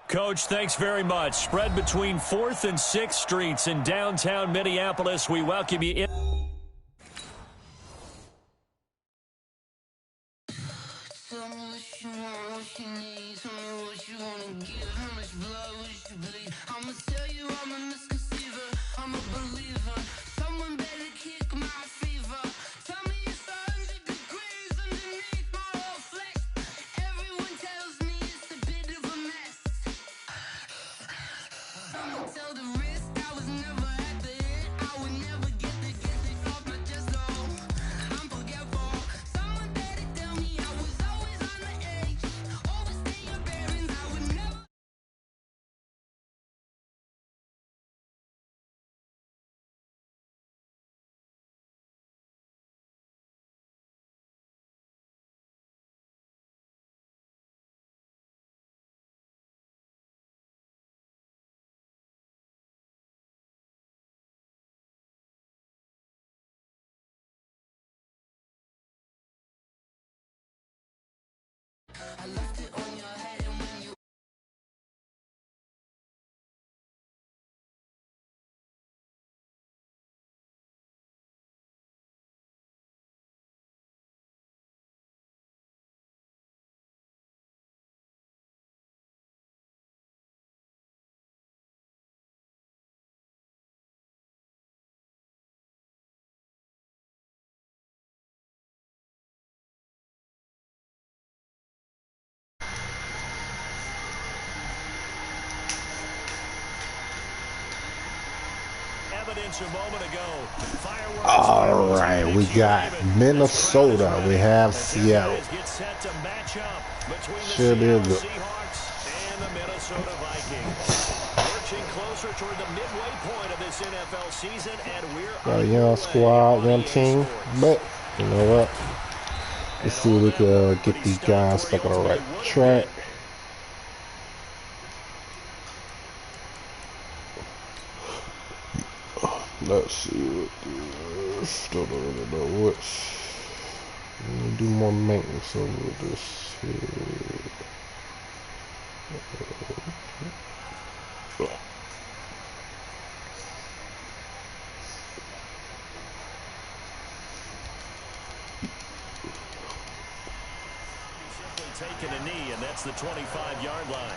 Coach, thanks very much. Spread between 4th and 6th Streets in downtown Minneapolis. We welcome you in. Tell me what you want, what you need. Tell me what you want to give. How much blood would you bleed? I'ma tell you I'm a misconceiver. I'm a believer. Someone better kick my fever. Tell me it's 100 degrees underneath my whole flesh. Everyone tells me it's a bit of a mess. I'ma tell the risk I was never at the end. I would never get the gift off my chest. Oh, I'm forgetful. Someone better tell me I was always on the edge. Overstay your bearings. I would never. I left it on your head and when you. Evidence a moment ago. Fireworks. All right, we got Minnesota. We have Seattle. Get set to match up between the Should be Seattle good. Seahawks and the Minnesota Vikings. Marching closer toward the midway point of this NFL season, and we're Got a young squad, young team, but you know what? Let's see if we can get these guys back on the right track. Let's see what this. Still don't really know what's. Let me do more maintenance over this here. taking a knee, and that's the 25-yard line.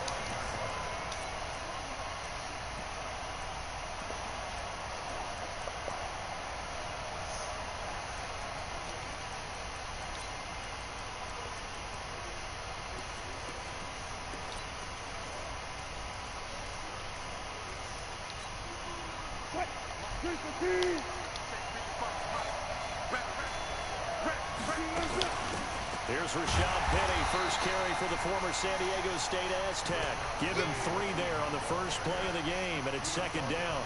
Here's Rashad Penny, first carry for the former San Diego State Aztec. Give him 3 there on the first play of the game, and it's second down.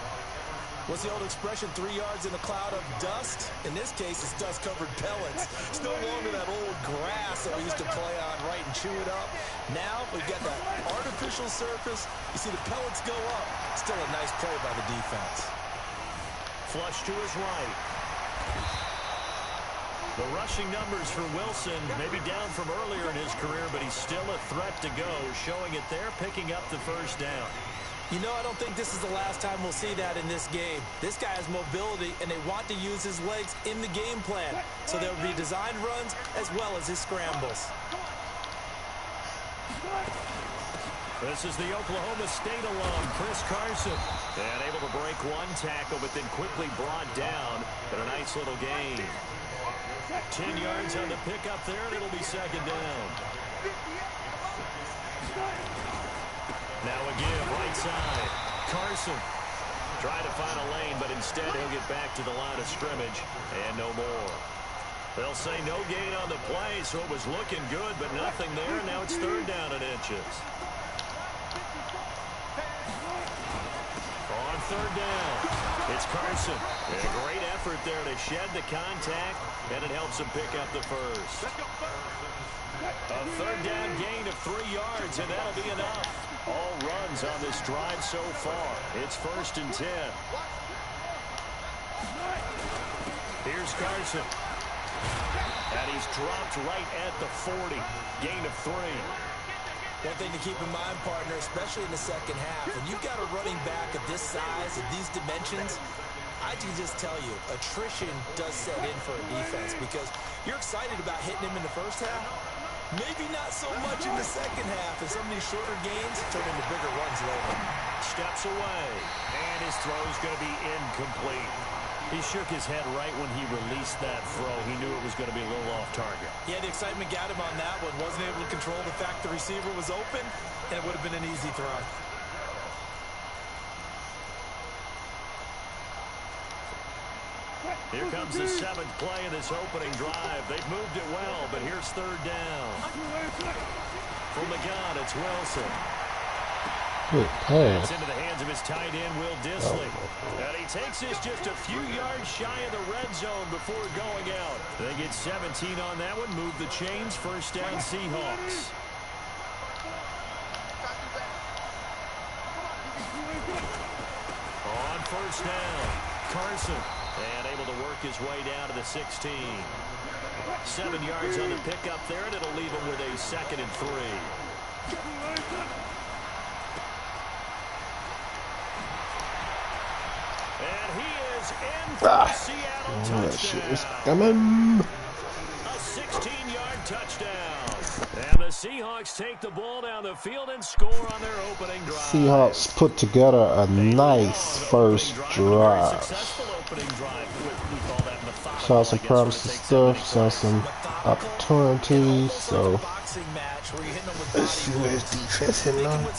What's the old expression, 3 yards in a cloud of dust? In this case, it's dust-covered pellets. It's no longer that old grass that we used to play on, right, and chew it up. Now we've got that artificial surface. You see the pellets go up. Still a nice play by the defense. Flush to his right. The rushing numbers for Wilson may be down from earlier in his career, but he's still a threat to go, showing it there, picking up the first down. You know, I don't think this is the last time we'll see that in this game. This guy has mobility, and they want to use his legs in the game plan. So there will be designed runs as well as his scrambles. This is the Oklahoma State alum, Chris Carson. And able to break one tackle, but then quickly brought down. But a nice little gain. 10 yards on the pickup there, and it'll be second down. Now a give, right side. Carson trying to find a lane, but instead he'll get back to the line of scrimmage, and no more. They'll say no gain on the play, so it was looking good, but nothing there. Now it's third down and inches. On third down, it's Carson. And a great effort there to shed the contact, and it helps him pick up the first. A third down gain of 3 yards, and that'll be enough. All runs on this drive so far. It's 1st and 10. Here's Carson. And he's dropped right at the 40. Gain of 3. One thing to keep in mind, partner, especially in the second half, when you've got a running back of this size, of these dimensions, I can just tell you, attrition does set in for a defense because you're excited about hitting him in the first half. Maybe not so much in the second half, and some of these shorter gains turn into bigger runs later. Steps away, and his throw's going to be incomplete. He shook his head right when he released that throw. He knew it was going to be a little off target. Yeah, the excitement got him on that one. Wasn't able to control the fact the receiver was open, and it would have been an easy throw. Here comes the 7th play of this opening drive. They've moved it well, but here's 3rd down. From the gun, it's Wilson. Good pass. It's into the hands of his tight end, Will Dissly. And he takes this just a few yards shy of the red zone before going out. They get 17 on that one, move the chains, 1st down Seahawks. On 1st down, Carson. And able to work his way down to the 16. 7 yards on the pickup there, and it'll leave him with a 2nd and 3. And he is in for a Seattle touchdown. A 16-yard touchdown. And the Seahawks take the ball down the field and score on their opening drive. Seahawks put together a nice first drive. Saw some promising stuff, saw some opportunities, so let's see where his defense hitting on. Look,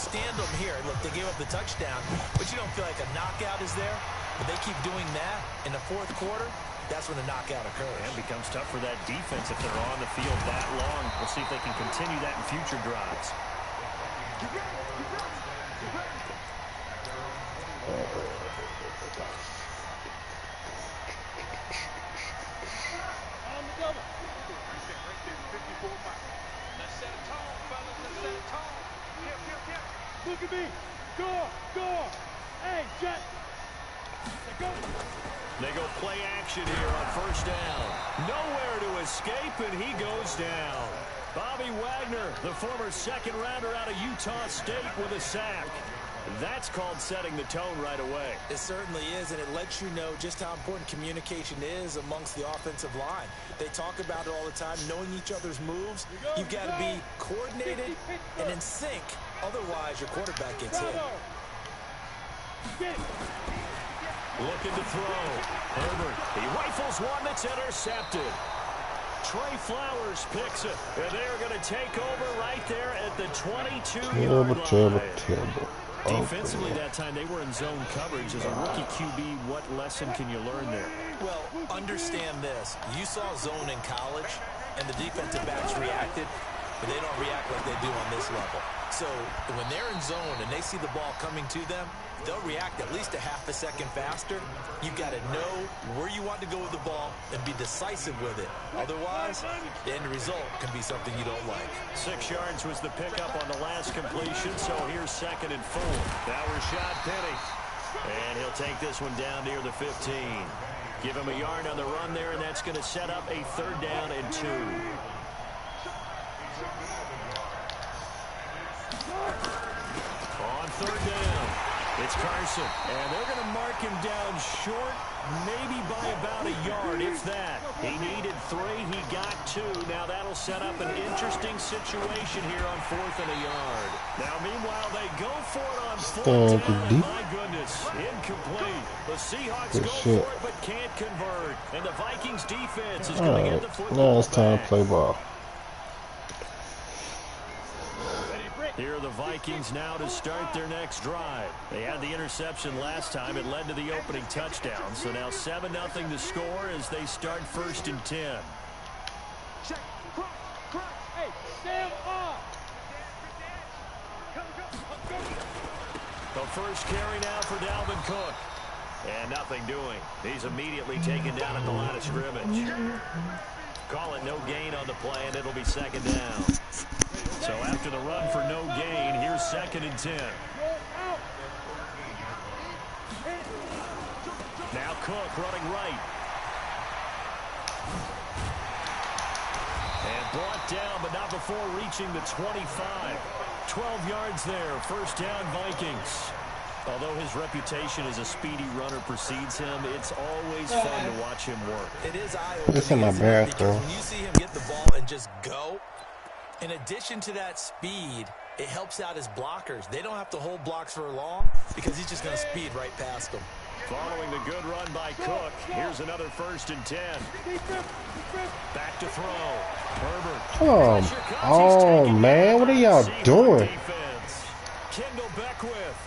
they gave up the touchdown, but you don't feel like a knockout is there. But they keep doing that in the 4th quarter. That's when the knockout occurs. And it becomes tough for that defense if they're on the field that long. We'll see if they can continue that in future drives. Look at me. Go. Hey, Jet. They go play action here on 1st down. Nowhere to escape, and he goes down. Bobby Wagner, the former 2nd rounder out of Utah State, with a sack. That's called setting the tone right away. It certainly is, and it lets you know just how important communication is amongst the offensive line. They talk about it all the time, knowing each other's moves. You've got to be coordinated and in sync. Otherwise, your quarterback gets hit. Looking to throw. Herbert, he rifles one that's intercepted. Trey Flowers picks it, and they're going to take over right there at the 22-yard line. Terrible. Defensively that time, they were in zone coverage. As a rookie QB, what lesson can you learn there? Well, understand this. You saw zone in college, and the defensive backs reacted, but they don't react like they do on this level. So when they're in zone and they see the ball coming to them, they'll react at least a half a second faster. You've got to know where you want to go with the ball and be decisive with it. Otherwise, the end result can be something you don't like. 6 yards was the pickup on the last completion, so here's 2nd and 4. Now Rashad Penny. And he'll take this one down near the 15. Give him a yard on the run there, and that's going to set up a 3rd down and 2. On 3rd down, it's Carson, and they're going to mark him down short, maybe by about a yard, if that. He needed 3, he got 2. Now that'll set up an interesting situation here on 4th and a yard. Now, meanwhile, they go for it on 4th down, and my goodness, incomplete. The Seahawks go for it, but can't convert. And the Vikings defense is going to get the football now it's time to play ball. Here are the Vikings now to start their next drive. They had the interception last time. It led to the opening touchdown. So now 7-0 to score as they start 1st and 10. Hey, stand up. The first carry now for Dalvin Cook. And nothing doing. He's immediately taken down at the line of scrimmage. Call it no gain on the play, and it'll be 2nd down. So after the run for no gain, here's 2nd and 10. Now Cook running right. And brought down, but not before reaching the 25. 12 yards there. First down, Vikings. Although his reputation as a speedy runner precedes him, it's always fun to watch him work. It is eye-opening, This is my bad, because though. when you see him get the ball and just go, in addition to that speed, it helps out his blockers. They don't have to hold blocks for long because he's just going to speed right past them. Following the good run by Cook, here's another 1st and 10. Back to throw. Herbert. Oh man, what are y'all doing? Kendall Beckwith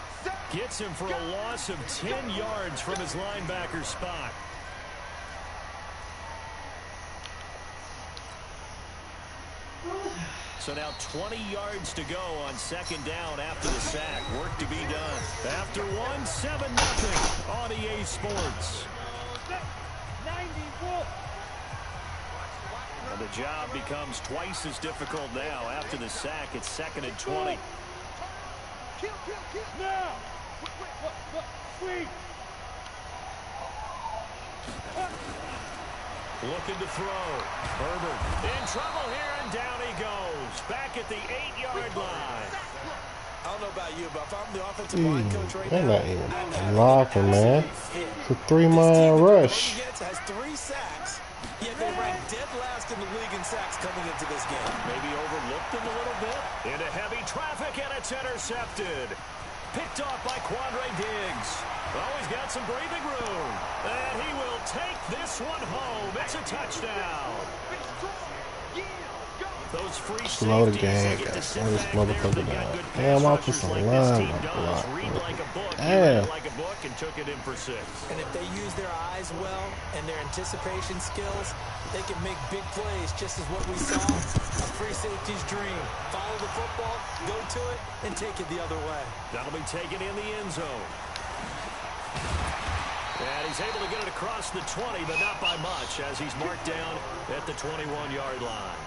gets him for a loss of 10 yards from his linebacker spot. So now 20 yards to go on 2nd down after the sack. Work to be done. After 1, 7-0 on EA Sports. And the job becomes twice as difficult now. After the sack, it's 2nd and 20. Now! Wait! Looking to throw. Herbert in trouble here, and down he goes. Back at the 8-yard line. I don't know about you, but if I'm the offensive line coach right They're now, not even blocking, man. It's a 3-mile rush. He has 3 sacks, yet they rank dead last in the league in sacks coming into this game. Maybe overlooked him a little bit. Into heavy traffic, and it's intercepted. Picked off by Quandre Diggs. Oh, he's got some breathing room. And he will take this one home. It's a touchdown. Those free Slow the safeties, game, they get to guys. sit Slow this back there. motherfucker They've got down. good Damn, pass I put rushers some like this team line does. block. Read like a book. Damn. Read like a book and took it in for 6. And if they use their eyes well and their anticipation skills, they can make big plays, just as what we saw. A free safety's dream. Follow the football, go to it, and take it the other way. That'll be taken in the end zone. And he's able to get it across the 20, but not by much, as he's marked down at the 21-yard line.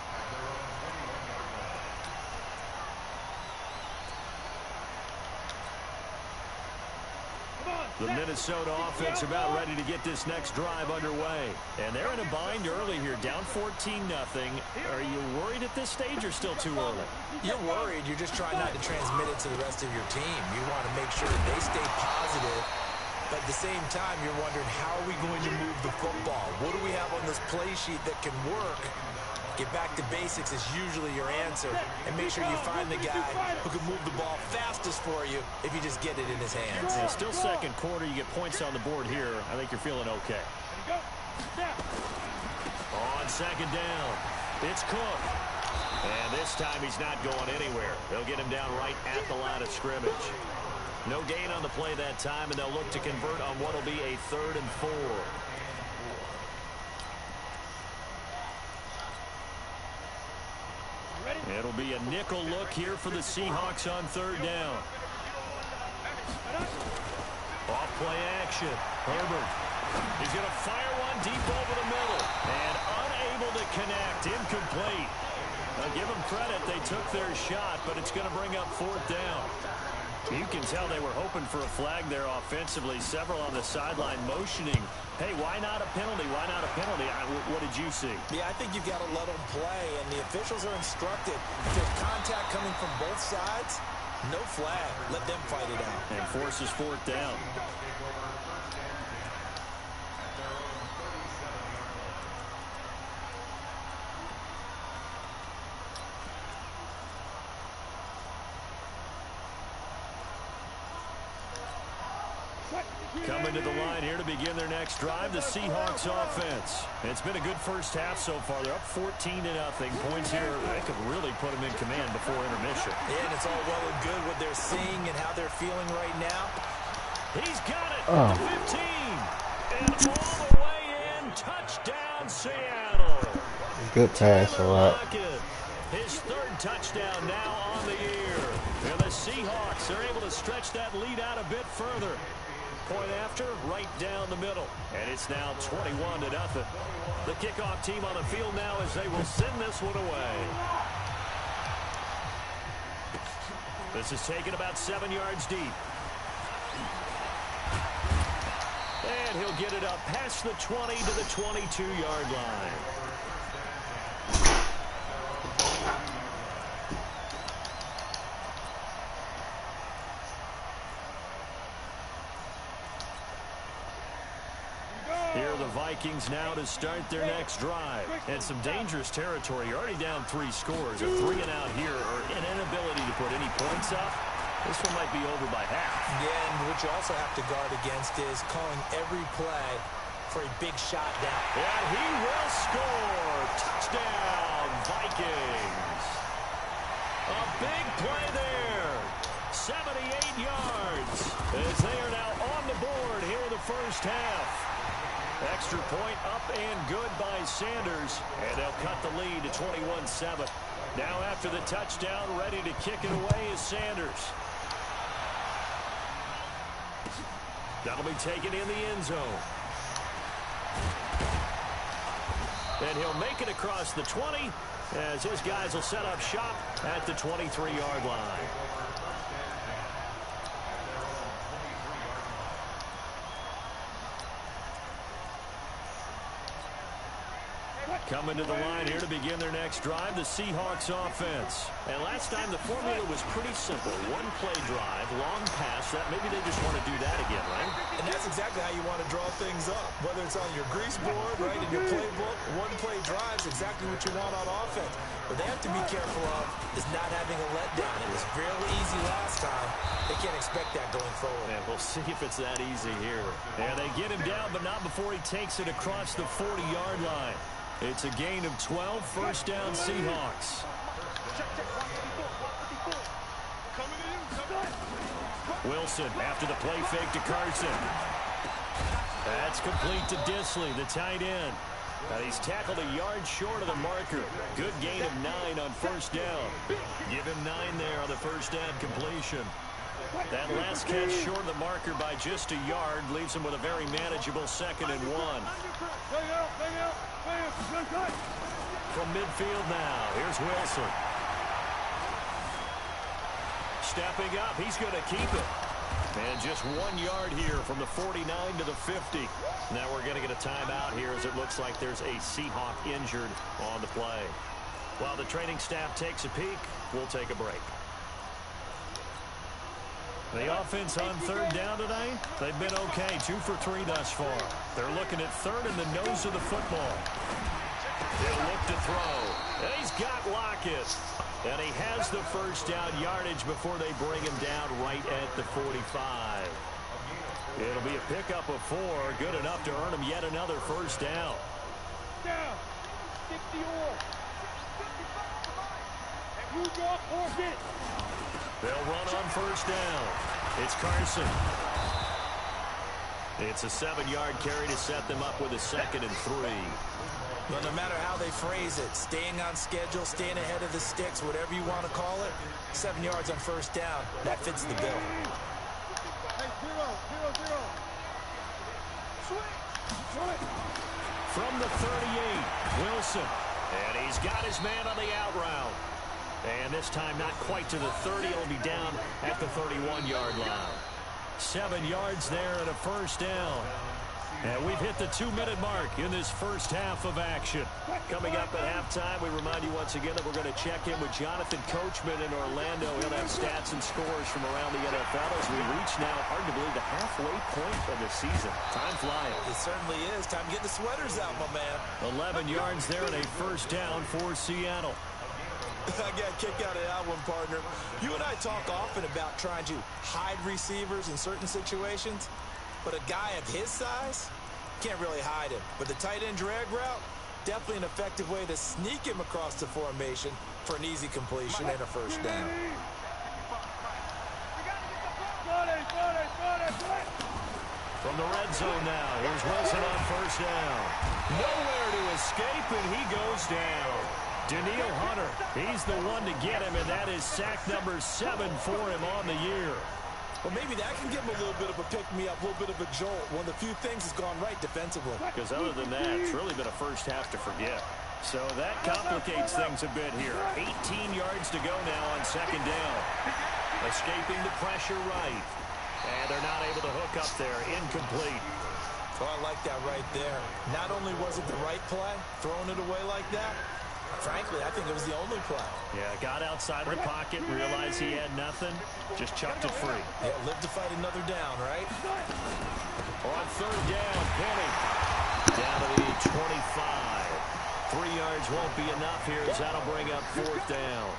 The Minnesota offense about ready to get this next drive underway. And they're in a bind early here, down 14-0. Are you worried at this stage or still too early? You're worried. You're just trying not to transmit it to the rest of your team. You want to make sure that they stay positive. But at the same time, you're wondering, how are we going to move the football? What do we have on this play sheet that can work? Get back to basics is usually your answer. And make sure you find the guy who can move the ball fastest for you if you just get it in his hands. Yeah, still 2nd quarter. You get points on the board here. I think you're feeling okay. On 2nd down, it's Cook. And this time he's not going anywhere. They'll get him down right at the line of scrimmage. No gain on the play that time, and they'll look to convert on what will be a 3rd and 4. It'll be a nickel look here for the Seahawks on 3rd down. Off play action. Herbert. He's going to fire one deep over the middle. And unable to connect. Incomplete. I'll give them credit. They took their shot, but it's going to bring up 4th down. You can tell they were hoping for a flag there offensively. Several on the sideline motioning. Hey, why not a penalty? Why not a penalty? What did you see? Yeah, I think you've got to let them play, and the officials are instructed. If there's contact coming from both sides, no flag. Let them fight it out. And forces 4th down. Coming to the line here to begin their next drive, the Seahawks offense. It's been a good first half so far. They're up 14-0. Points here, they could really put them in command before intermission. Yeah, and it's all well and good what they're seeing and how they're feeling right now. He's got it at the 15. And all the way in, touchdown Seattle. Good pass, all right. His 3rd touchdown now on the year. And the Seahawks are able to stretch that lead out a bit further. Point after, right down the middle. And it's now 21-0. The kickoff team on the field now as they will send this one away. This is taken about 7 yards deep. And he'll get it up past the 20 to the 22-yard line. Here are the Vikings now to start their next drive. And some dangerous territory. You're already down 3 scores. A 3 and out here, or an inability to put any points up. This one might be over by half. Yeah, and what you also have to guard against is calling every play for a big shot down. And he will score. Touchdown, Vikings. A big play there. 78 yards as they are now on the board here in the first half. Extra point up and good by Sanders. And they'll cut the lead to 21-7. Now after the touchdown, ready to kick it away is Sanders. That'll be taken in the end zone. And he'll make it across the 20 as his guys will set up shop at the 23-yard line. Coming to the line here to begin their next drive, the Seahawks offense. And last time the formula was pretty simple. One play drive, long pass. That maybe they just want to do that again, right? And that's exactly how you want to draw things up. Whether it's on your grease board, right, in your playbook, one play drive is exactly what you want on offense. What they have to be careful of is not having a letdown. It was fairly easy last time. They can't expect that going forward. And we'll see if it's that easy here. And they get him down, but not before he takes it across the 40-yard line. It's a gain of 12, first down Seahawks. Wilson after the play fake to Carson. That's complete to Disley, the tight end. And he's tackled a yard short of the marker. Good gain of 9 on first down. Give him 9 there on the first down completion. That last catch short of the marker by just a yard leaves him with a very manageable 2nd and 1. From midfield now, here's Wilson. Stepping up, he's going to keep it. And just 1 yard here from the 49 to the 50. Now we're going to get a timeout here as it looks like there's a Seahawk injured on the play. While the training staff takes a peek, we'll take a break. The offense on third down today, they've been okay, 2 for 3 thus far. They're looking at third in the nose of the football. They'll look to throw. And he's got Lockett. And he has the first down yardage before they bring him down right at the 45. It'll be a pickup of 4, good enough to earn him yet another first down. Down. 60 or. And move your forfeit. They'll run on first down. It's Carson. It's a 7-yard carry to set them up with a 2nd and 3. Well, no matter how they phrase it, staying on schedule, staying ahead of the sticks, whatever you want to call it, 7 yards on first down, that fits the bill. Hey, 0. Switch. From the 38, Wilson. And he's got his man on the out route. And this time not quite to the 30. It'll be down at the 31-yard line. 7 yards there and a first down. And we've hit the 2-minute mark in this first half of action. Coming up at halftime, we remind you once again that we're going to check in with Jonathan Coachman in Orlando. He'll have stats and scores from around the NFL as we reach now, hard to believe, the halfway point of the season. Time flying. It certainly is. Time to get the sweaters out, my man. 11 yards there and a first down for Seattle. I got a kick out of that one, partner. You and I talk often about trying to hide receivers in certain situations, but a guy of his size can't really hide him. But the tight end drag route, definitely an effective way to sneak him across the formation for an easy completion and a first down. From the red zone now, here's Wilson on first down. Nowhere to escape, and he goes down. Daniil Hunter, he's the one to get him, and that is sack number 7 for him on the year. Well, maybe that can give him a little bit of a pick-me-up, a little bit of a jolt. One of the few things has gone right defensively. Because other than that, it's really been a first half to forget. So that complicates things a bit here. 18 yards to go now on second down. Escaping the pressure right. And they're not able to hook up there. Incomplete. Oh, I like that right there. Not only was it the right play, throwing it away like that, frankly, I think it was the only play. Yeah, got outside of the pocket, realized he had nothing, just chucked it free. Yeah, live to fight another down, right? On third down, Penny. Down to the 25. 3 yards won't be enough here as that'll bring up 4th down.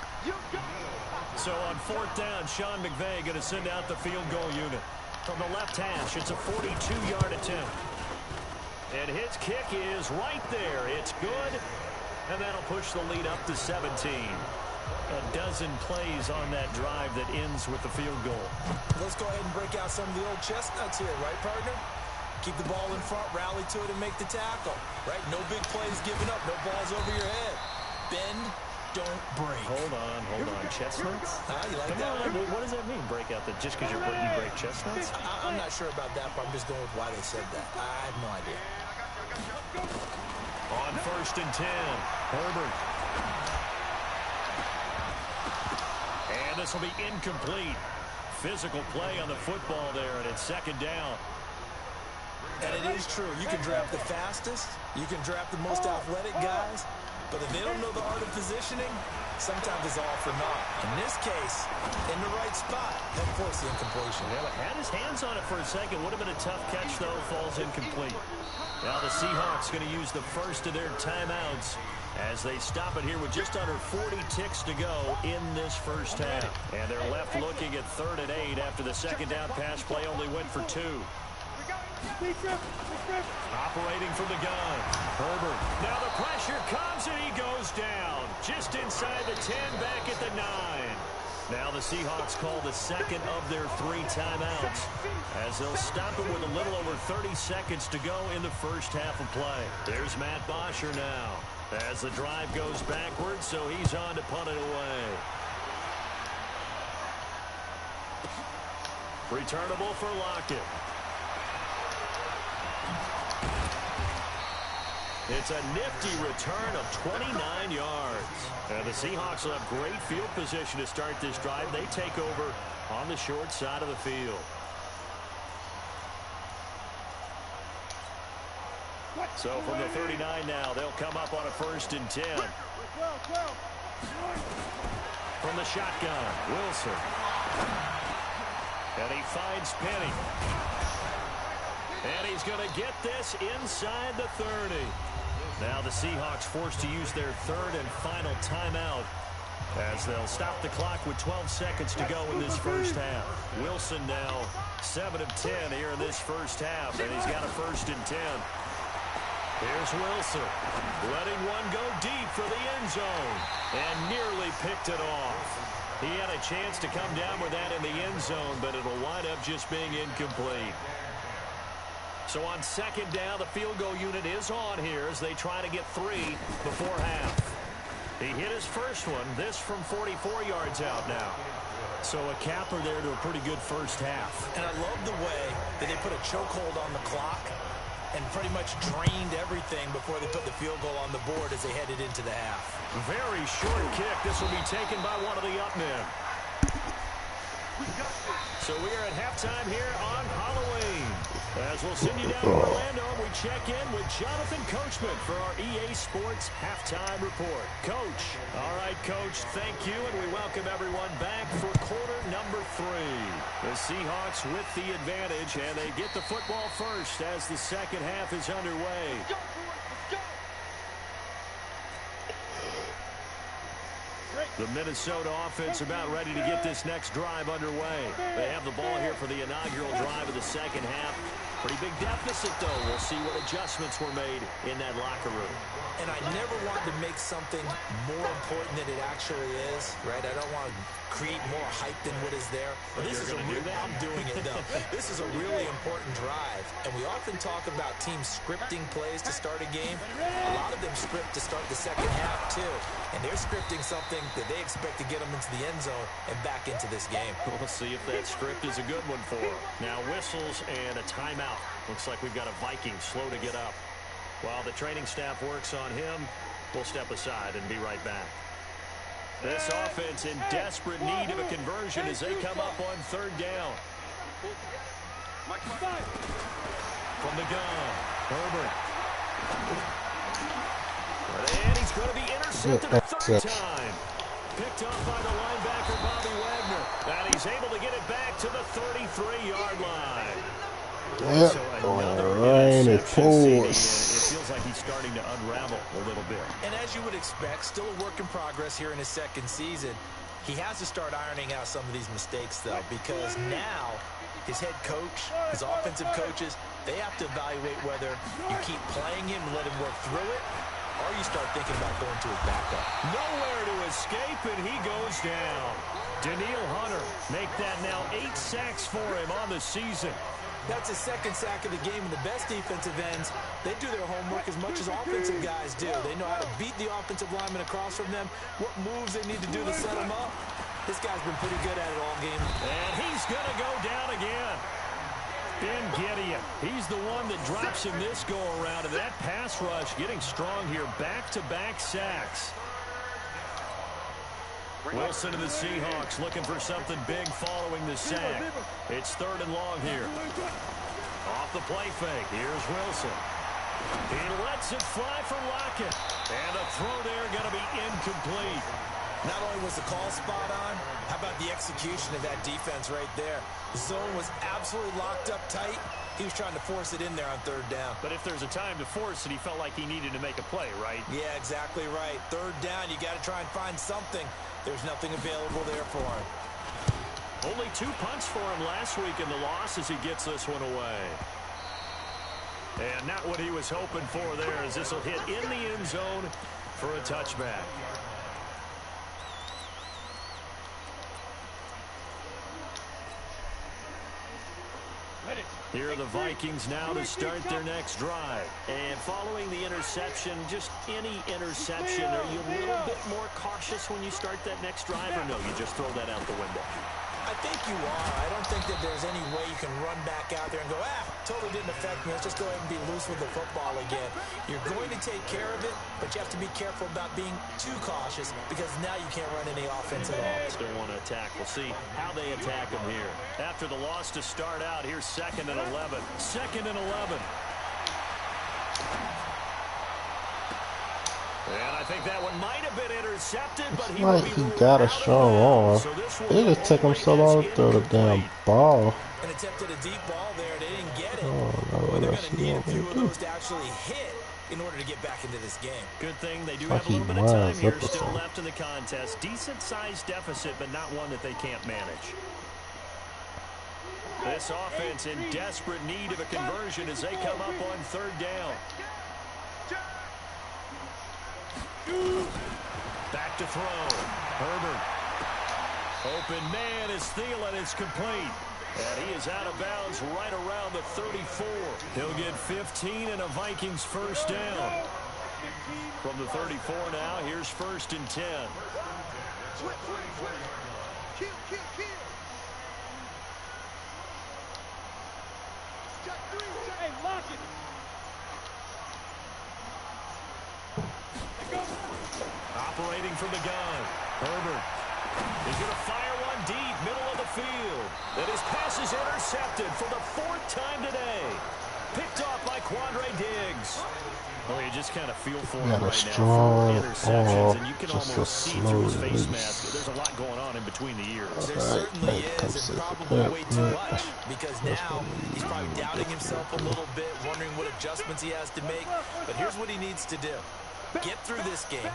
So on 4th down, Sean McVay going to send out the field goal unit. From the left hash, it's a 42-yard attempt. And his kick is right there. It's good. And that'll push the lead up to 17. A dozen plays on that drive that ends with the field goal. Let's go ahead and break out some of the old chestnuts here, right, partner? Keep the ball in front, rally to it, and make the tackle, right? No big plays given up, no balls over your head. Bend, don't break. Hold on. Chestnuts? You like that one? What does that mean, break out? That just because you break chestnuts? I'm not sure about that, but I'm just going with why they said that. I have no idea. On 1st and 10, Herbert. And this will be incomplete. Physical play on the football there, and it's 2nd down. And it is true. You can draft the fastest. You can draft the most athletic guys. But if they don't know the art of positioning, sometimes it's all for naught. In this case, in the right spot, that forced the incompletion. Yeah, but had his hands on it for a second. Would have been a tough catch, though. Falls incomplete. Now the Seahawks going to use the first of their timeouts as they stop it here with just under 40 ticks to go in this first half. And they're left looking at 3rd and 8 after the 2nd down pass play only went for 2. Operating from the gun. Herbert. Now the pressure comes and he goes down. Just inside the 10, back at the 9. Now the Seahawks call the second of their 3 timeouts as they'll stop it with a little over 30 seconds to go in the first half of play. There's Matt Bosher now as the drive goes backwards, so he's on to punt it away. Returnable for Lockett. It's a nifty return of 29 yards. And the Seahawks will have great field position to start this drive. They take over on the short side of the field. So from the 39 now, they'll come up on a 1st and 10. From the shotgun, Wilson. And he finds Penny. And he's going to get this inside the 30. Now the Seahawks forced to use their 3rd and final timeout as they'll stop the clock with 12 seconds to go in this first half. Wilson now 7 of 10 here in this first half, and he's got a 1st and 10. Here's Wilson letting one go deep for the end zone and nearly picked it off. He had a chance to come down with that in the end zone, but it'll wind up just being incomplete. So on 2nd down, the field goal unit is on here as they try to get 3 before half. He hit his first one, this from 44 yards out now. So a capper there to a pretty good first half. And I love the way that they put a chokehold on the clock and pretty much drained everything before they put the field goal on the board as they headed into the half. Very short kick. This will be taken by one of the up men. So we are at halftime here on Halloween. As we'll send you down to Orlando, we check in with Jonathan Coachman for our EA Sports Halftime Report. Coach. All right, Coach, thank you, and we welcome everyone back for quarter number 3. The Seahawks with the advantage, and they get the football first as the second half is underway. The Minnesota offense about ready to get this next drive underway. They have the ball here for the inaugural drive of the second half. Pretty big deficit, though. We'll see what adjustments were made in that locker room. And I never want to make something more important than it actually is, right? I don't want to create more hype than what is there. But this is a real, I'm doing it, though. This is a really important drive. And we often talk about teams scripting plays to start a game. A lot of them script to start the second half, too. And they're scripting something that they expect to get them into the end zone and back into this game. We'll see if that script is a good one for them. Now whistles and a timeout. Looks like we've got a Viking slow to get up. While the training staff works on him, we'll step aside and be right back. This offense in desperate need of a conversion as they come up on 3rd down. From the gun, Herbert. And he's going to be intercepted a 3rd time. Picked up by the linebacker, Bobby Wagner. And he's able to get it back to the 33-yard line. Yep, So another Ryan is interception, pulled. It's feels like he's starting to unravel a little bit. And as you would expect, still a work in progress here in his second season. He has to start ironing out some of these mistakes, though, because now his head coach, his offensive coaches, they have to evaluate whether you keep playing him and let him work through it, or you start thinking about going to his backup. Nowhere to escape, and he goes down. Daniil Hunter make that now 8 sacks for him on the season. That's his second sack of the game, and the best defensive ends, they do their homework as much as offensive guys do. They know how to beat the offensive lineman across from them, what moves they need to do to set them up. This guy's been pretty good at it all game. And he's going to go down again. Ben Gideon, he's the one that drops him this go-around, and that pass rush getting strong here. Back-to-back sacks. Wilson and the Seahawks looking for something big following the sack. It's 3rd and long here. Off the play fake. Here's Wilson. He lets it fly for Lockett. And a throw there going to be incomplete. Not only was the call spot on, how about the execution of that defense right there? The zone was absolutely locked up tight. He was trying to force it in there on 3rd down. But if there's a time to force it, he felt like he needed to make a play, right? Yeah, exactly right. 3rd down, you got to try and find something. There's nothing available there for him. Only 2 punts for him last week in the loss as he gets this one away. And not what he was hoping for there, as this will hit in the end zone for a touchback. Here are the Vikings now to start their next drive. And following the interception, just any interception, are you a little bit more cautious when you start that next drive, or no, you just throw that out the window? I think you are. I don't think that there's any way you can run back out there and go, totally didn't affect me. Let's just go ahead and be loose with the football again. You're going to take care of it, but you have to be careful about being too cautious because now you can't run any offense at all. Still want to attack. We'll see how they attack him here. After the loss to start out, here's 2nd and 11. 2nd and 11. And I think that one might have been intercepted, but he got a strong arm. It just took him so long to throw the damn ball. And attempted a deep ball there. They didn't get it. Boy, they're going to need a few of those to actually hit in order to get back into this game. Good thing they do have a little bit of time here still left in the contest. Decent-sized deficit, but not one that they can't manage. This offense in desperate need of a conversion as they come up on 3rd down. Back to throw. Herbert. Open man is Thielen. It's complete. And he is out of bounds right around the 34. He'll get 15 and a Vikings 1st down. From the 34 now, here's 1st and 10. Hey, lock it. Operating from the gun. Herbert. He's going to fire one deep, middle of the field. And his pass is intercepted for the 4th time today. Picked off by Quandre Diggs. Oh, you just kind of feel for him right now for interceptions, and you can almost see through his face mask. There's a lot going on in between the ears. There certainly is, and probably way too much, because now he's probably doubting himself a little bit, wondering what adjustments he has to make. But here's what he needs to do. Get through this game,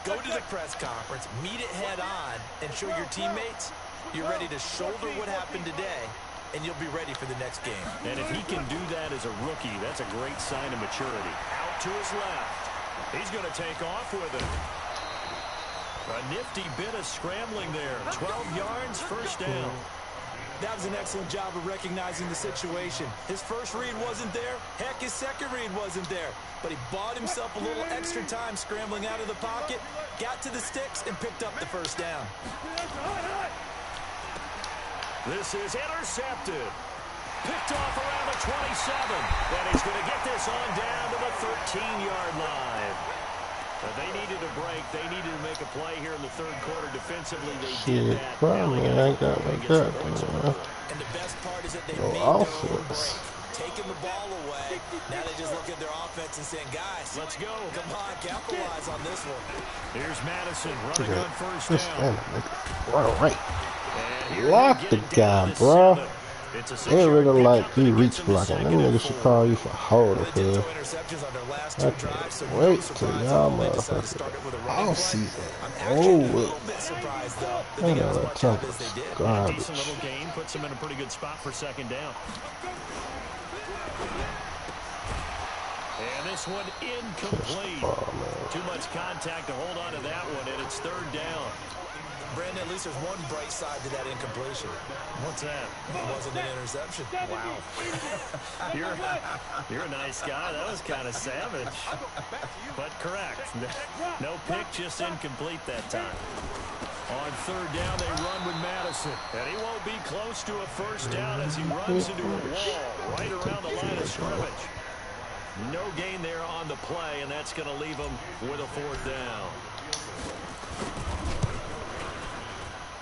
go to the press conference, meet it head on, and show your teammates you're ready to shoulder what happened today, and you'll be ready for the next game. And if he can do that as a rookie, that's a great sign of maturity. Out to his left. He's going to take off with it. A nifty bit of scrambling there. 12 yards, 1st down. That was an excellent job of recognizing the situation. His first read wasn't there. Heck, his second read wasn't there. But he bought himself a little extra time scrambling out of the pocket, got to the sticks, and picked up the 1st down. This is intercepted. Picked off around the 27. And he's going to get this on down to the 13-yard line. But they needed a break. They needed to make a play here in the 3rd quarter. Defensively, they did that. Probably ain't got like that. And the best part is that they made their own break. Taking the ball away. Now they just look at their offense and saying, guys, let's go. Come on, capitalize on this one. Here's Madison running on 1st down. All right. Lock the guy, bro. It's a They really like pickup, you and it reach gets him to blocking. Them second and niggas should 4. call you for holding, They did cuz. throw interceptions on their last I two drives, so can't no wait till surprise at y'all all they decided to motherfuckers start it with a running all play. season I'm actually a over. little bit surprised, though, that they Look got at as that much out of it as Tempest they did. And a decent garbage. little gain puts him in a pretty good spot for second down. And this one incomplete. Oh, man. Too much contact to hold on to that one, and it's third down. Brandon, at least there's one bright side to that incompletion. What's that? It wasn't an interception. Wow. You're a nice guy. That was kind of savage. But correct. No pick, just incomplete that time. On third down, they run with Madison. And he won't be close to a first down as he runs into a wall right around the line of scrimmage. No gain there on the play, and that's going to leave him with a fourth down.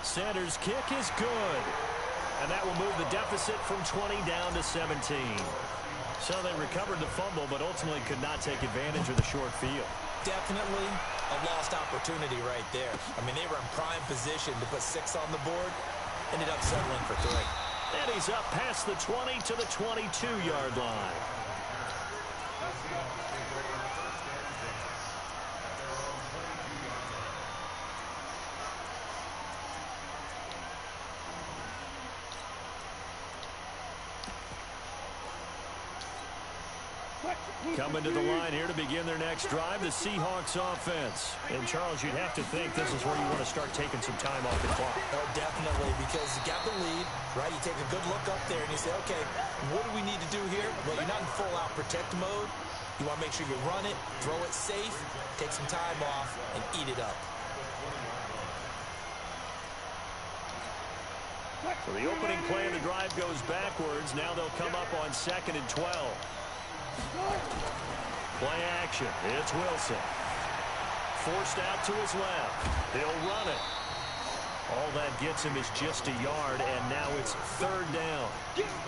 Sanders' kick is good. And that will move the deficit from 20 down to 17. So they recovered the fumble, but ultimately could not take advantage of the short field. Definitely a lost opportunity right there. I mean, they were in prime position to put 6 on the board. Ended up settling for 3. And he's up past the 20 to the 22-yard line. Coming to the line here to begin their next drive, the Seahawks offense. And, Charles, you'd have to think this is where you want to start taking some time off the clock. Oh, definitely, because you got the lead, right? You take a good look up there and you say, okay, what do we need to do here? Well, you're not in full-out protect mode. You want to make sure you run it, throw it safe, take some time off, and eat it up. So the opening play of the drive goes backwards. Now they'll come up on 2nd and 12. Play action. It's Wilson. Forced out to his left. He'll run it. All that gets him is just a yard, and now it's third down.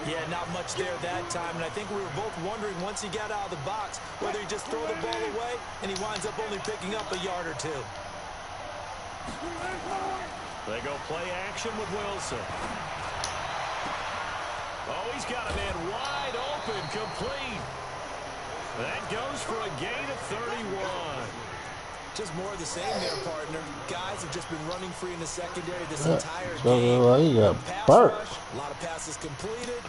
Yeah, not much there that time, and I think we were both wondering once he got out of the box whether he just throw the ball away, and he winds up only picking up a yard or 2. They go play action with Wilson. Oh, he's got a man wide open, complete. That goes for a gain of 31. Just more of the same there, partner. Guys have just been running free in the secondary this entire So game. he got Pass burnt. rush, a lot of passes completed.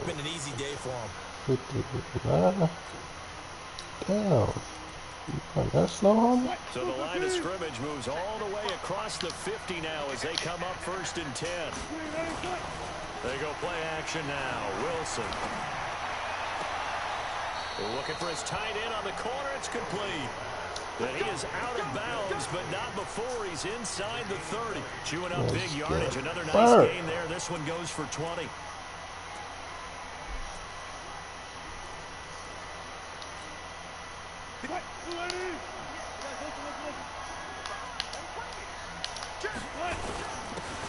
Been an easy day for him. 59 down. That's no harm. So the line of scrimmage moves all the way across the 50 now as they come up 1st and 10. They go play action now. Wilson. Looking for his tight end on the corner. It's complete. Then he is out of bounds, but not before he's inside the 30. Chewing up big yardage. Another nice gain there. This one goes for 20.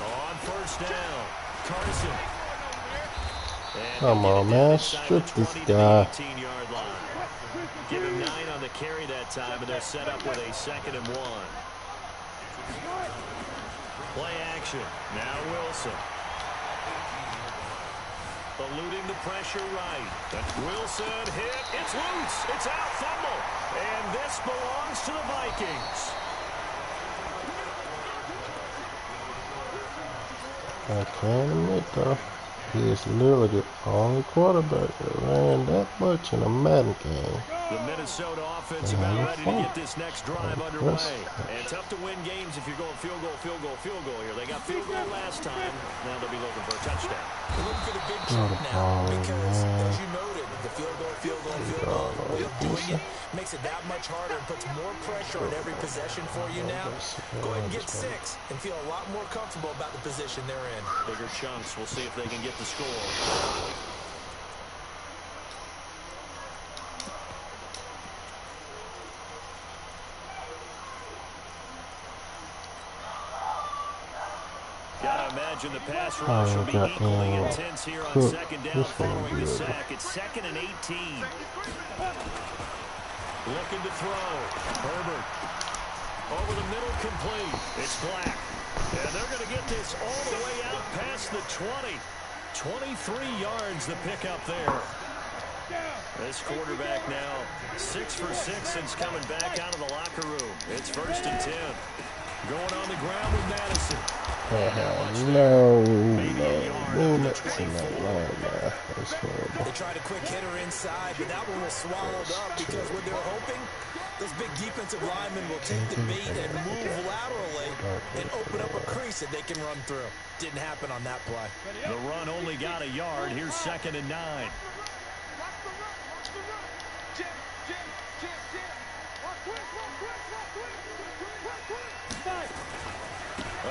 On first down, Carson. Come on, man. Strip this guy. Give him 9 on the carry that time, and they're set up with a 2nd and 1. Play action. Now Wilson. Eluding the pressure right. Wilson hit. It's loose. It's out. Fumble. And this belongs to the Vikings. I can't admit, though, he is literally the only quarterback that ran that much in a Madden game. The Minnesota offense about ready to get this next drive underway. And tough to win games if you're going field goal, field goal, field goal here. They got field goal last time. Now they'll be looking for a touchdown. They're looking for the big jump now because, as you noted, the field goal, way of doing it makes it that much harder and puts more pressure on every possession for you now. Go ahead and get 6 and feel a lot more comfortable about the position they're in. Bigger chunks. We'll see if they can get the score. Gotta imagine the pass rush will be equally intense here on 2nd down following the sack. It's 2nd and 18. Looking to throw. Herbert. Over the middle, complete. It's Black. And they're going to get this all the way out past the 20. 23 yards the pickup there. This quarterback now 6 for 6 since coming back out of the locker room. It's 1st and 10. Going on the ground with Madison. No movements in that line, man. That's horrible. They tried a quick hitter inside, but that one was swallowed up because what they're hoping, those big defensive linemen will take the bait and move laterally and open up a crease that they can run through. Didn't happen on that play. The run only got a yard. Here's 2nd and 9.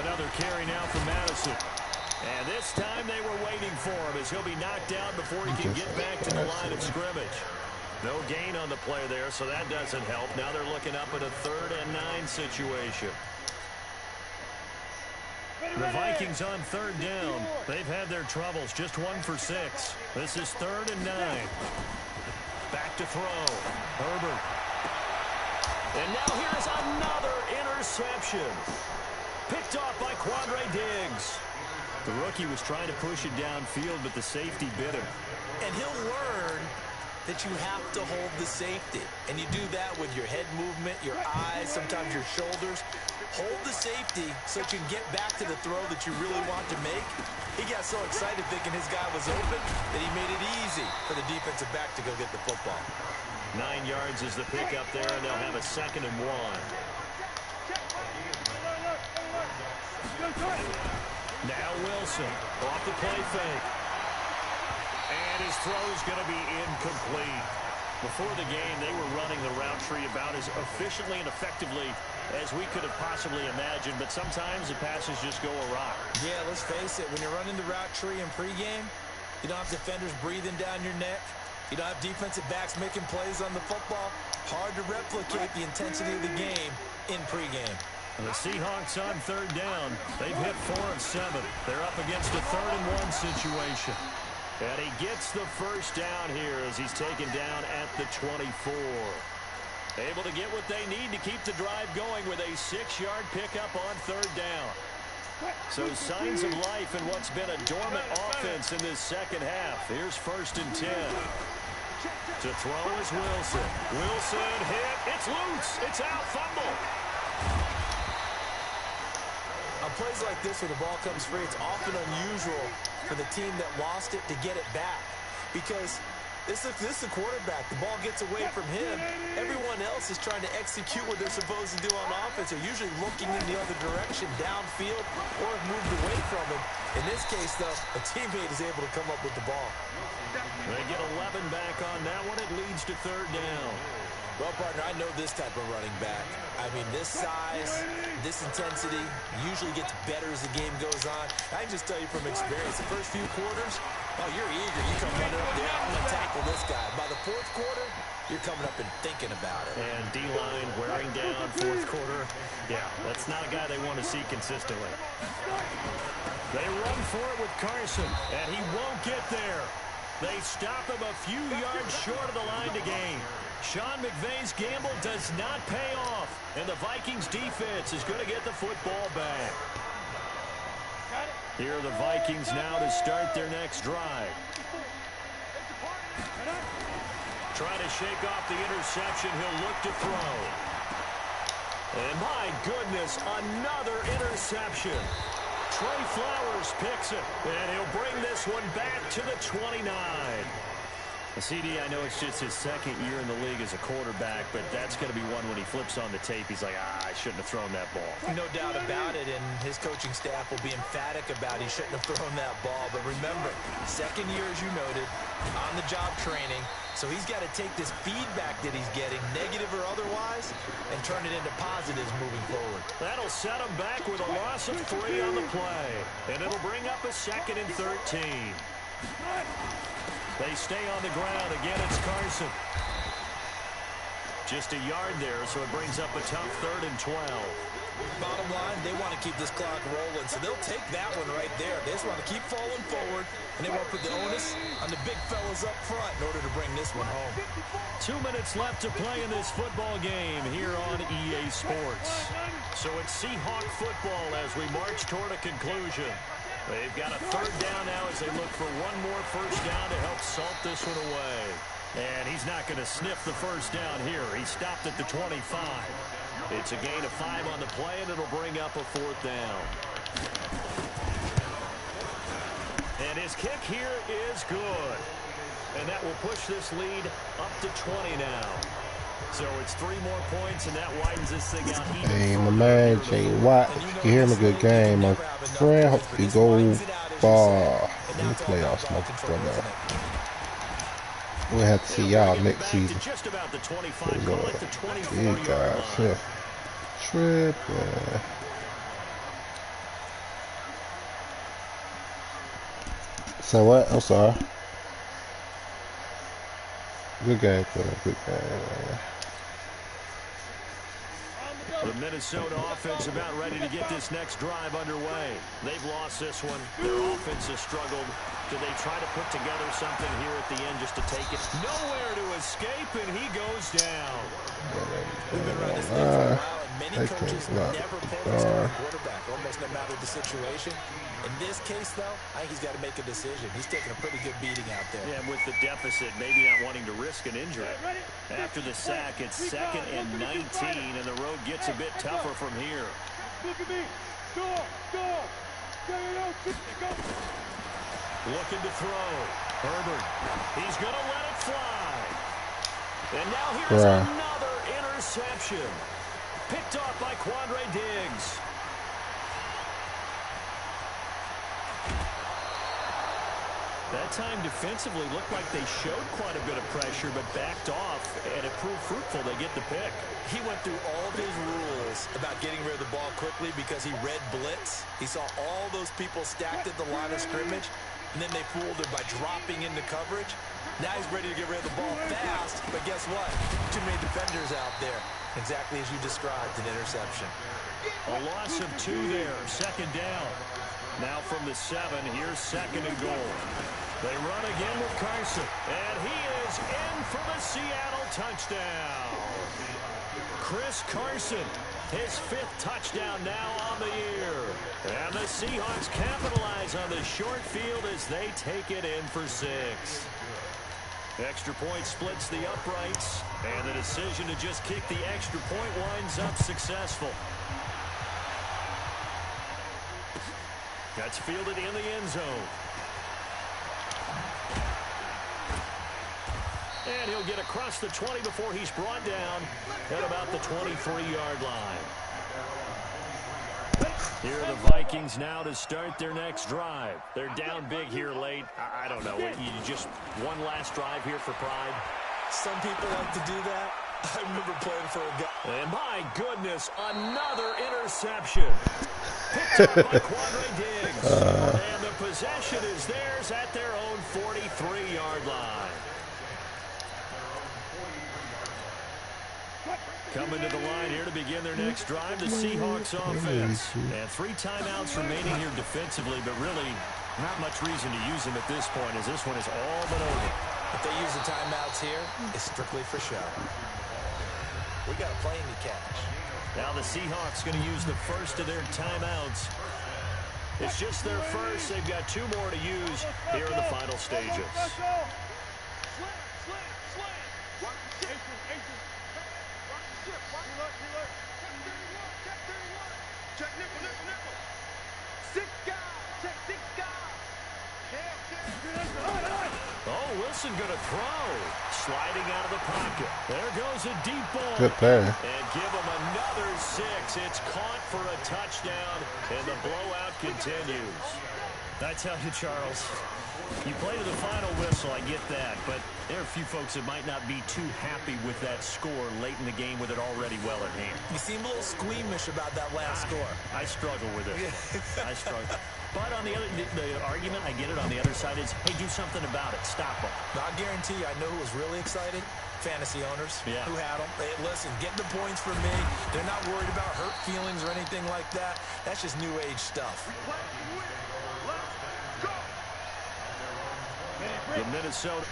Another carry now for Madison. And this time they were waiting for him as he'll be knocked down before he can get back to the line of scrimmage. No gain on the play there, so that doesn't help. Now they're looking up at a 3rd and 9 situation. The Vikings on 3rd down. They've had their troubles. Just 1 for 6. This is 3rd and 9. Back to throw. Herbert. And now here's another interception. Picked off by Quandre Diggs. The rookie was trying to push it downfield, but the safety bit him. And he'll learn that you have to hold the safety. And you do that with your head movement, your eyes, sometimes your shoulders. Hold the safety so that you can get back to the throw that you really want to make. He got so excited thinking his guy was open that he made it easy for the defensive back to go get the football. 9 yards is the pickup there, and they'll have a 2nd and 1. Now Wilson off the play fake. And his throw is going to be incomplete. Before the game, they were running the route tree about as efficiently and effectively as we could have possibly imagined, but sometimes the passes just go awry. Yeah, let's face it, when you're running the route tree in pregame, you don't have defenders breathing down your neck. You don't have defensive backs making plays on the football. Hard to replicate the intensity of the game in pregame. The Seahawks on 3rd down. They've hit 4 of 7. They're up against a 3rd and 1 situation. And he gets the 1st down here as he's taken down at the 24. Able to get what they need to keep the drive going with a 6-yard pickup on 3rd down. So signs of life in what's been a dormant offense in this 2nd half. Here's 1st and 10. To throw is Wilson. Wilson hit. It's loose. It's out. Fumble. On plays like this where the ball comes free, it's often unusual for the team that lost it to get it back. Because this is the quarterback. The ball gets away from him. Everyone else is trying to execute what they're supposed to do on offense. They're usually looking in the other direction, downfield, or have moved away from him. In this case, though, a teammate is able to come up with the ball. They get 11 back on that one. It leads to 3rd down. Well, partner, I know this type of running back. I mean, this size, this intensity usually gets better as the game goes on. I can just tell you from experience, the first few quarters, oh, you're eager. You come running up there, I'm going to tackle this guy. By the 4th quarter, you're coming up and thinking about it. And D-line wearing down 4th quarter. Yeah, that's not a guy they want to see consistently. They run for it with Carson, and he won't get there. They stop him a few yards short of the line to gain. Sean McVay's gamble does not pay off, and the Vikings defense is going to get the football back. Here are the Vikings now to start their next drive. Trying to shake off the interception. He'll look to throw. And my goodness, another interception. Trey Flowers picks it, and he'll bring this one back to the 29. CD, I know it's just his 2nd year in the league as a quarterback, but that's going to be one when he flips on the tape. He's like, I shouldn't have thrown that ball. No doubt about it, and his coaching staff will be emphatic about he shouldn't have thrown that ball. But remember, 2nd year, as you noted, on-the-job training. So he's got to take this feedback that he's getting, negative or otherwise, and turn it into positives moving forward. That'll set him back with a loss of 3 on the play, and it'll bring up a 2nd and 13. They stay on the ground. Again, it's Carson. Just a yard there, so it brings up a tough 3rd and 12. Bottom line, they want to keep this clock rolling, so they'll take that one right there. They just want to keep falling forward, and they want to put the onus on the big fellas up front in order to bring this one home. 2 minutes left to play in this football game here on EA Sports. So it's Seahawk football as we march toward a conclusion. They've got a 3rd down now as as they look for one more first down to help salt this one away. And he's not going to sniff the first down here. He stopped at the 25. It's a gain of 5 on the play, and it'll bring up a 4th down. And his kick here is good. And that will push this lead up to 20 now. So it's 3 more points, and that widens this thing out. Hey, my man, Jay Watt. You hear him a good game, my friend. Hope you go far in the playoffs, my brother. We'll have to see y'all next season. Just about the 25, call it the 24 you guys, yeah. Tripping. So what? I'm sorry. Good game, good game. The Minnesota offense about ready to get this next drive underway. They've lost this one. Their offense has struggled. Do they try to put together something here at the end just to take it? Nowhere to escape, and he goes down. We've been around this thing for a while, and many coaches never pull the starting quarterback, almost no matter the situation. In this case, though, I think he's got to make a decision. He's taking a pretty good beating out there. Yeah, with the deficit, maybe not wanting to risk an injury. After the sack, it's 2nd and 19, and the road gets a bit tougher from here. Look at me. Go. Looking to throw. Herbert. He's going to let it fly. And now here's another interception. Picked off by Quandre Diggs. That time defensively looked like they showed quite a bit of pressure, but backed off, and it proved fruitful. They get the pick. He went through all of his rules about getting rid of the ball quickly because he read blitz. He saw all those people stacked at the line of scrimmage, and then they fooled him by dropping into coverage. Now he's ready to get rid of the ball fast, but guess what? Too many defenders out there. Exactly as you described, an interception. A loss of 2 there, 2nd down. Now from the 7, here's 2nd and goal. They run again with Carson, and he is in for the Seattle touchdown. Chris Carson, his 5th touchdown now on the year. And the Seahawks capitalize on the short field as they take it in for 6. Extra point splits the uprights, and the decision to just kick the extra point winds up successful. That's fielded in the end zone. And he'll get across the 20 before he's brought down at about the 23-yard line. Here are the Vikings now to start their next drive. They're down big here late. I don't know. You just one last drive here for pride. Some people like to do that. I remember playing for a guy. And my goodness, another interception. Picked up by Quandre Diggs. And the possession is theirs at their own 43-yard line. Coming to the line here to begin their next drive, the Seahawks offense. And 3 timeouts remaining here defensively, but really not much reason to use them at this point as this one is all but over. If they use the timeouts here, it's strictly for show. We got a plane to catch. Now the Seahawks going to use the first of their timeouts. It's just their first. They've got 2 more to use here in the final stages. Oh, Wilson going to throw. Sliding out of the pocket. There goes a deep ball. Good play. And give him another 6. It's caught for a touchdown, and the blowout continues. I tell you, Charles, you play to the final whistle, I get that, but there are a few folks that might not be too happy with that score late in the game with it already well at hand. You seem a little squeamish about that last score. I struggle with it. I struggle. But on the other, the argument, I get it, on the other side is, hey, do something about it. Stop them. I guarantee you, I know who was really excited. Fantasy owners who had them. Hey, listen, get the points for me. They're not worried about hurt feelings or anything like that. That's just new age stuff. The Minnesota